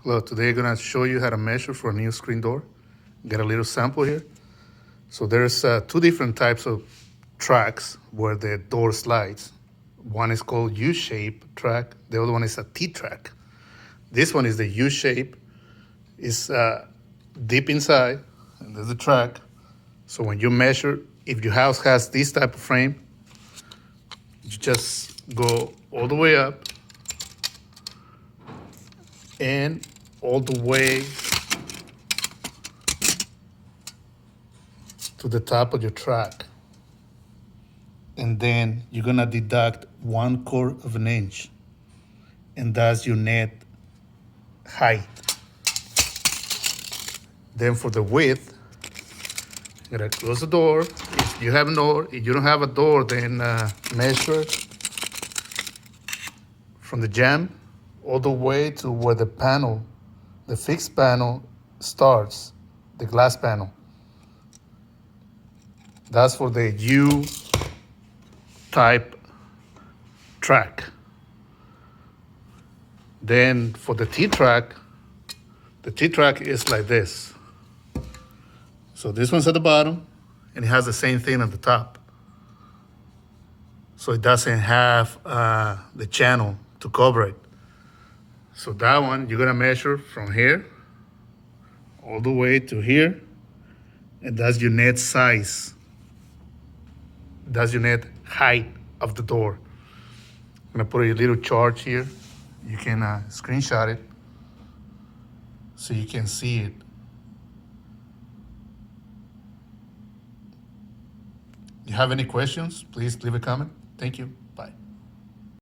Hello, today I'm gonna show you how to measure for a new screen door. Get a little sample here. So there's two different types of tracks where the door slides. One is called U-shape track. The other one is a T-track. This one is the U-shape. It's deep inside, and there's the track. So when you measure, if your house has this type of frame, you just go all the way up and all the way to the top of your track. And then you're gonna deduct 1/4 of an inch. And that's your net height. Then for the width, you're gonna close the door. If you have a door, if you don't have a door, then measure from the jamb all the way to where the panel, the fixed panel starts, the glass panel. That's for the U type track. Then for the T-track is like this. So this one's at the bottom, and it has the same thing at the top. So it doesn't have the channel to cover it. So that one, you're gonna measure from here all the way to here, and that's your net size. That's your net height of the door. I'm gonna put a little chart here. You can screenshot it so you can see it. If you have any questions, please leave a comment. Thank you.